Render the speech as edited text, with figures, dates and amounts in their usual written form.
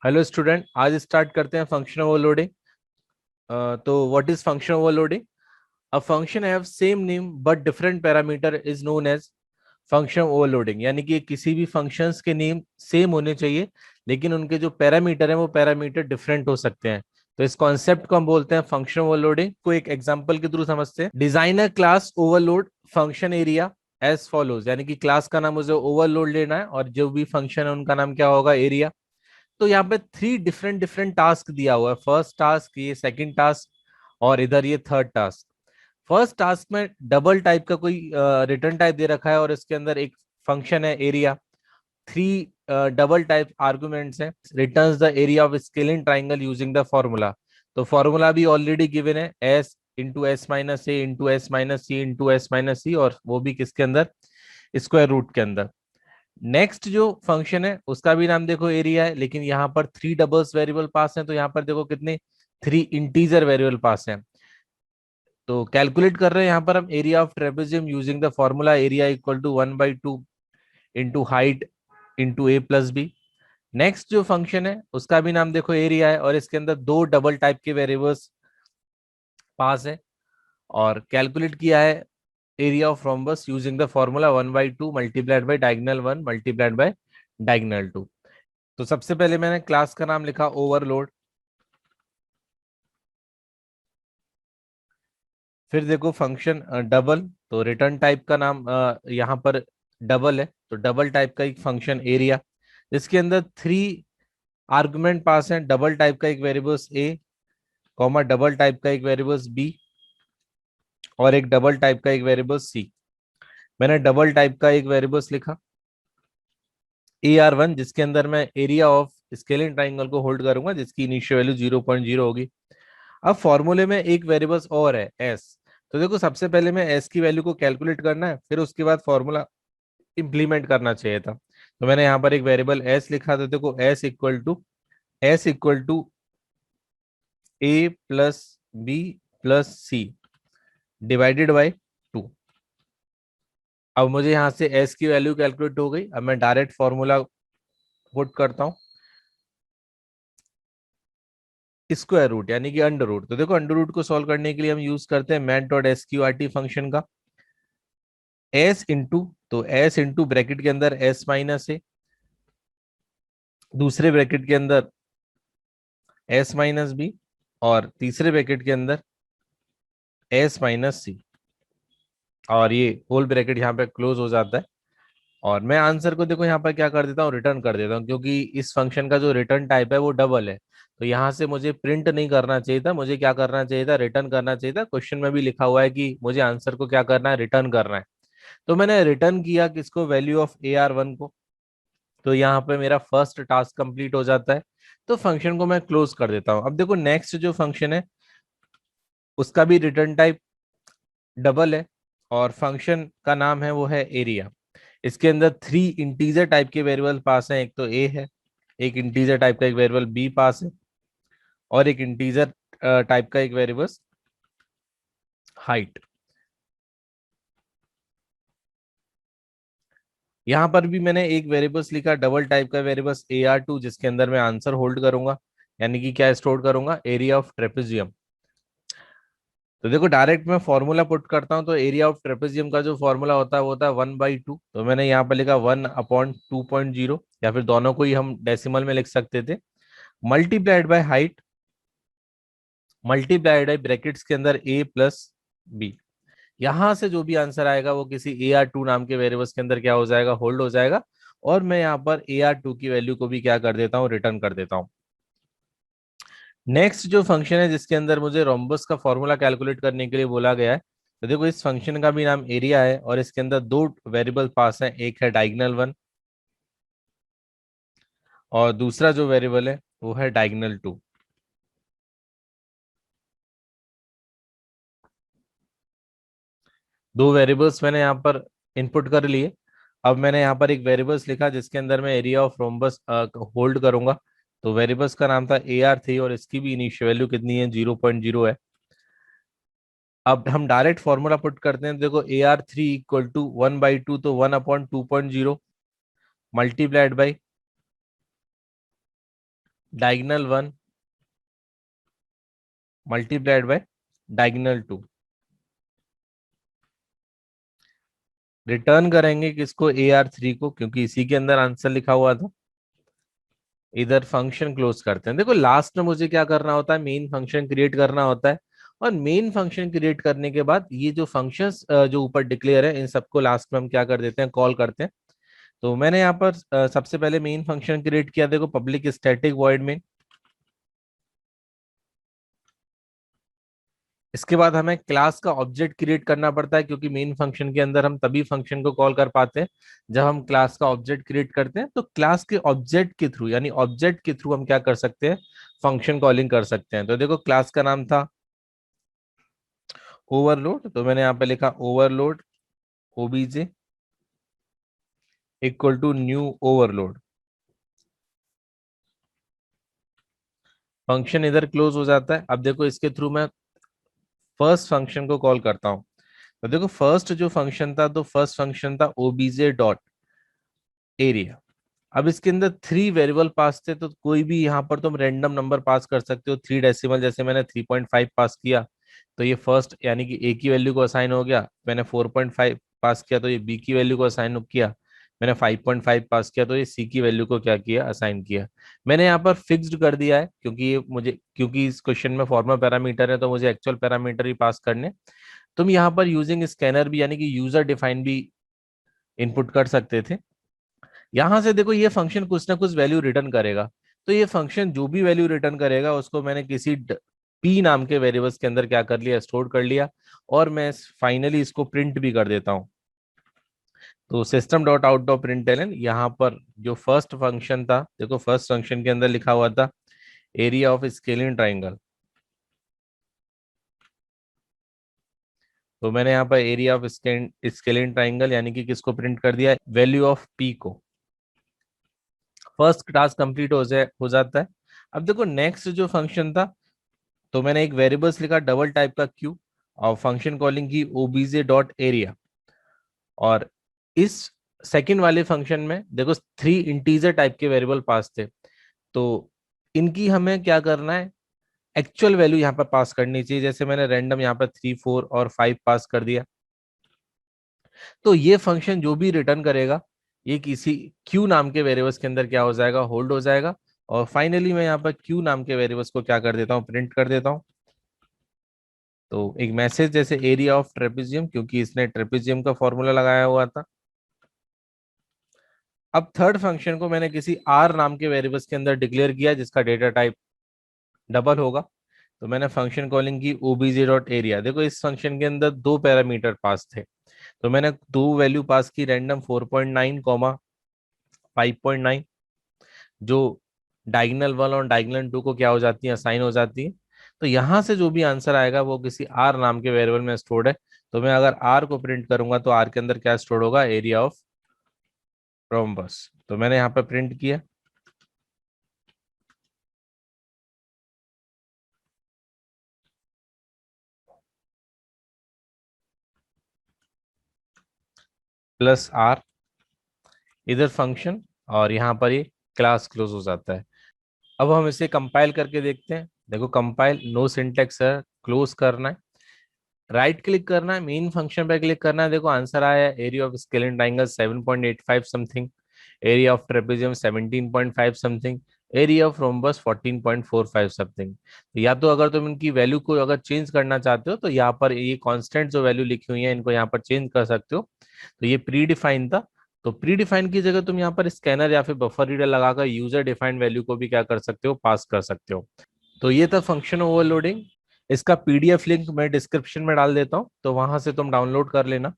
Hello student, आज start करते हैं फंक्शन ओवरलोडिंग। तो what is function overloading? A function have same name but different parameter is known as function overloading. यानी कि किसी भी फंक्शंस के नेम सेम होने चाहिए, लेकिन उनके जो पैरामीटर हैं वो पैरामीटर डिफरेंट हो सकते हैं। तो इस कॉन्सेप्ट को हम बोलते हैं फंक्शन ओवरलोडिंग। को एक एग्जांपल के थ्रू समझते हैं। Designer class overload function area as follows. यानी कि क्लास का नाम मुझे ओवरलोड लेना है और जो भी फंक्शन है उनका नाम क्या होगा? एरिया। तो यहाँ पे थ्री डिफरेंट डिफरेंट टास्क दिया हुआ है। फर्स्ट टास्क, ये सेकंड टास्क, और इधर ये थर्ड टास्क। फर्स्ट टास्क में डबल टाइप का कोई रिटर्न टाइप दे रखा है और इसके अंदर एक फंक्शन है area. Three double type arguments हैं। Returns the area of scaling triangle using the formula. तो फॉर्मूला भी ऑलरेडी गिवन है, s into s minus a into s minus c into s minus c, और वो भी किसके अंदर? स्क्वायर रूट के अंदर। नेक्स्ट जो फंक्शन है उसका भी नाम देखो एरिया है, लेकिन यहाँ पर थ्री डबल्स वेरिएबल पास हैं। तो यहाँ पर देखो कितने? थ्री इंटीजर वेरिएबल पास हैं। तो कैलकुलेट कर रहे हैं यहाँ पर हम area of trapezium using the formula area equal to 1/2 into height into A plus B. Next जो फंक्शन है उसका भी नाम देखो एरिया है, और इसके अंदर दो डबल टाइप के वेरिएबल्स पास है। और कैलकुलेट किया है area of rhombus using the formula 1/2 multiplied by diagonal 1 multiplied by diagonal 2। तो सबसे पहले मैंने क्लास का नाम लिखा ओवरलोड। फिर देखो फंक्शन डबल, तो रिटर्न टाइप का नाम यहाँ पर डबल है, तो डबल टाइप का एक फंक्शन एरिया, जिसके अंदर थ्री आर्गुमेंट पास हैं। डबल टाइप का एक वेरिएबल्स ए, कॉमा डबल टाइप का एक वेरिएबल्स बी, और एक डबल टाइप का एक वेरिएबल्स सी। मैंने डबल टाइप का एक वेरिएबल्स लिखा AR1, जिसके अंदर मैं एरिया ऑफ स्केलिंग ट्राइंगल को होल्ड करूंगा, जिसकी इनिशियल वैल्यू 0.0 होगी। अब फॉर्मूले में एक वेरिएबल्स और है एस। तो देखो सबसे पहले मैं एस की वैल्यू को कैलकुलेट करना है, फिर उसके बाद फॉर्मूला इंप्लीमेंट करना चाहिए था। तो मैंने यहाँ पर एक वेरिएबल एस लिखा। तो देखो S equal to A plus B plus C divided by 2। अब मुझे यहाँ से एस की वैल्यू कैलकुलेट हो गई। अब मैं डायरेक्ट फॉर्मूला पुट करता हूँ, स्क्वायर रूट यानी कि अंडर रूट। तो देखो अंडर रूट को सॉल्व करने के लिए हम यूज करते हैं math dot S Q R T function का। एस इंटू, तो एस इंटू ब्रैकेट के अंदर एस माइनस ए, दूसरे ब्रैकेट के अंदर एस माइनस बी, और तीसरे ब्रैकेट के अंदर एस माइनस सी, और ये होल ब्रैकेट यहाँ पे क्लोज हो जाता है। और मैं आंसर को देखो यहाँ पर क्या कर देता हूँ, रिटर्न कर देता हूँ, क्योंकि इस फंक्शन का जो रिटर्न टाइप है वो डबल है। तो यहाँ से मुझे प्रिंट नहीं करना चाहिए था, मुझे क्या करना चाहिए था? रिटर्न करना चाहिए था। क्वेश्चन में भी लिखा हुआ है कि मुझे आंसर को क्या करना है? रिटर्न करना है। तो मैंने रिटर्न किया किसको? वैल्यू ऑफ AR1 को। तो यहाँ पे मेरा फर्स्ट टास्क कंप्लीट हो जाता है। तो फंक्शन को मैं क्लोज कर देता हूँ। अब देखो नेक्स्ट जो फंक्शन है उसका भी रिटर्न टाइप डबल है, और फंक्शन का नाम है वो है एरिया। इसके अंदर थ्री इंटीजर टाइप के वेरिएबल पास हैं। एक तो ए है, एक इंटीजर टाइप का एक वेरिएबल बी पास है, और एक इंटीजर टाइप का एक वेरिएबल हाइट। यहाँ पर भी मैंने एक वेरिएबल्स लिखा डबल टाइप का वेरिएबल्स AR2, जिसके अंदर मैं आंसर होल्ड करूंगा, यानी कि क्या स्टोर करूंगा? Area of trapezium. तो देखो डायरेक्ट मैं फॉर्मूला पुट करता हूं, तो एरिया ऑफ ट्रेपेजियम का जो फॉर्मूला होता है वो होता है 1/2। तो मैंने यहाँ पर लिखा 1/2.0, या फिर दोनों को ही हम डेसिमल में लिख सकते थे, multiplied by height multiplied by brackets के अंदर ए प्लस बी। यहां से जो भी आंसर आएगा वो किसी AR2 नाम के वेरिएबल्स के अंदर क्या हो जाएगा? होल्ड हो जाएगा। और मैं यहाँ पर AR2 की वैल्यू को भी क्या कर देता हूँ? रिटर्न कर देता हूँ। नेक्स्ट जो फंक्शन है जिसके अंदर मुझे रोम्बस का फॉर्मूला कैलकुलेट करने के लिए बोला गया है, तो देखो इस फंक्शन का भी नाम एरिया है, और इसके अंदर दो वेरिएबल पास हैं। एक है डायगनल 1, और दूसरा जो वेरिएबल है वो है डायगनल 2। दो वेरिएबल्स मैंने यहाँ पर इनपुट कर लिए। अब मैंने यहाँ पर एक वेरिएबल्स लिखा जिसके अंदर मैं एरिया ऑफ रोम्बस होल्ड करूंगा। तो वेरिएबल्स का नाम था AR3, और इसकी भी इनिशियल वैल्यू कितनी है? 0.0 है। अब हम डायरेक्ट फॉर्मूला पुट करते हैं। देखो AR3 इक्वल टू 1/2, तो 1/2.0 multiplied by diagonal 1 multiplied by diagonal 2। Return करेंगे किसको, AR3 को, क्योंकि इसी के अंदर आंसर लिखा हुआ था। इधर फंक्शन क्लोज करते हैं। देखो लास्ट में मुझे क्या करना होता है, मेन फंक्शन क्रिएट करना होता है। और मेन फंक्शन क्रिएट करने के बाद ये जो फंक्शंस जो ऊपर डिक्लेयर है इन सबको लास्ट में हम क्या कर देते हैं, कॉल करते हैं। तो मैंने यहाँ पर सबसे पहले मेन फंक्शन क्रिएट किया, देखो पब्लिक स्टैटिक वॉइड मेन। इसके बाद हमें क्लास का ऑब्जेक्ट क्रिएट करना पड़ता है, क्योंकि मेन फंक्शन के अंदर हम तभी फंक्शन को कॉल कर पाते हैं जब हम क्लास का ऑब्जेक्ट क्रिएट करते हैं। तो क्लास के ऑब्जेक्ट के थ्रू, यानी ऑब्जेक्ट के थ्रू हम क्या कर सकते हैं, फंक्शन कॉलिंग कर सकते हैं। तो देखो क्लास का नाम था ओवरलोड, तो मैंने यहाँ पे लिखा overload OBJ equal to new overload. Function इधर क्लोज हो जाता है। अब देखो इसके थ्रू मैं फर्स्ट फंक्शन को कॉल करता हूँ। तो देखो फर्स्ट जो फंक्शन था, तो फर्स्ट फंक्शन था ओबीजे डॉट एरिया। अब इसके अंदर 3 वेरिएबल पास थे, तो कोई भी यहाँ पर तुम रैंडम नंबर पास कर सकते हो। 3 डेसिमल, जैसे मैंने 3.5 पास किया तो ये फर्स्ट यानी कि ए की वैल्यू को असाइन हो गया। मैंने 4.5 पास किया तो ये बी की वैल्यू को असाइन किया। मैंने 5.5 पास किया तो ये सी की वैल्यू को क्या किया, असाइन किया। मैंने यहाँ पर फिक्स्ड कर दिया है, क्योंकि ये मुझे, क्योंकि इस क्वेश्चन में फॉर्मल पैरामीटर है तो मुझे एक्चुअल पैरामीटर ही पास करने। तुम यहाँ पर यूजिंग स्कैनर भी यानी कि यूजर डिफाइन भी इनपुट कर सकते थे। यहां से देखो ये फंक्शन कुछ ना कुछ वैल्यू रिटर्न करेगा। तो ये फंक्शन जो भी वैल्यू रिटर्न करेगा उसको मैंने किसी पी नाम के वेरिएबल्स के अंदर क्या कर लिया, स्टोर कर लिया। और मैं फाइनली इसको प्रिंट भी कर देता हूँ। तो system dot out dot println, यहाँ पर जो फर्स्ट फंक्शन था, देखो फर्स्ट फंक्शन के अंदर लिखा हुआ था एरिया ऑफ स्केलिंग ट्राइंगल। तो मैंने यहाँ पर एरिया ऑफ स्केलिंग ट्राइंगल यानी कि किसको प्रिंट कर दिया, वैल्यू ऑफ पी को। फर्स्ट टास्क कंप्लीट हो जाता है। अब देखो नेक्स्ट जो फंक्शन था, तो मैंने एक वेरिएबल्स लिखा डबल टाइप का क्यू, और फंक्शन कॉलिंग की ओबीजे डॉट एरिया। और इस सेकंड वाले फंक्शन में देखो 3 इंटीजर टाइप के वेरिएबल पास थे। तो इनकी हमें क्या करना है, एक्चुअल वैल्यू यहाँ पर पास करनी चाहिए। जैसे मैंने रैंडम यहाँ पर 3, 4 और 5 पास कर दिया। तो ये फंक्शन जो भी रिटर्न करेगा ये किसी क्यू नाम के वेरिएबल्स के अंदर क्या हो जाएगा, होल्ड हो जाएगा। और फाइनली मैं यहाँ पर क्यू नाम के वेरिएबल्स को क्या कर देता हूँ, प्रिंट कर देता हूँ। तो एक मैसेज जैसे एरिया ऑफ ट्रेपेजियम, क्योंकि इसने ट्रेपेजियम का फॉर्मूला लगाया हुआ था। अब थर्ड फंक्शन को मैंने किसी आर नाम के वेरिएबल्स के अंदर डिक्लेयर किया जिसका डेटा टाइप डबल होगा। तो मैंने फंक्शन कॉलिंग की ओबीजे डॉट एरिया। देखो इस फंक्शन के अंदर 2 पैरामीटर पास थे, तो मैंने 2 वैल्यू पास की, रैंडम 4.9 कॉमा 5.9, जो डायगोनल 1 और डायगोनल 2 को क्या हो जाती है, असाइन हो जाती है। तो यहां से जो भी आंसर आएगा वो किसी आर नाम के वेरिएबल में स्टोर्ड है। तो मैं अगर आर को प्रिंट करूंगा तो आर के अंदर क्या स्टोर होगा, एरिया ऑफ रोम्बस। तो मैंने यहाँ पर प्रिंट किया। प्लस आर, इधर फंक्शन, और यहाँ पर ये क्लास क्लोज हो जाता है। अब हम इसे कंपाइल करके देखते हैं। देखो कंपाइल, नो सिंटेक्स है, क्लोज करना है, राइट क्लिक करना है, मेन फंक्शन पे क्लिक करना है। देखो आंसर आया है, area of scalene triangle 7.85 something, area of trapezium 17.5 something, area of rhombus 14.45 something. या तो अगर तुम इनकी वैल्यू को अगर चेंज करना चाहते हो तो यहाँ पर ये कांस्टेंट जो वैल्यू लिखी हुई है इनको यहाँ पर चेंज कर सकते हो। तो ये प्री डिफाइन था, तो प्री डिफाइन की जगह तुम यहाँ पर स्कैनर या फिर बफर रीडर लगाकर यूजर डिफाइंड वैल्यू को भी क्या कर सकते हो, पास कर सकते हो। तो ये था फंक्शन ओवरलोडिंग। इसका पीडीएफ लिंक मैं डिस्क्रिप्शन में डाल देता हूँ, तो वहां से तुम डाउनलोड कर लेना।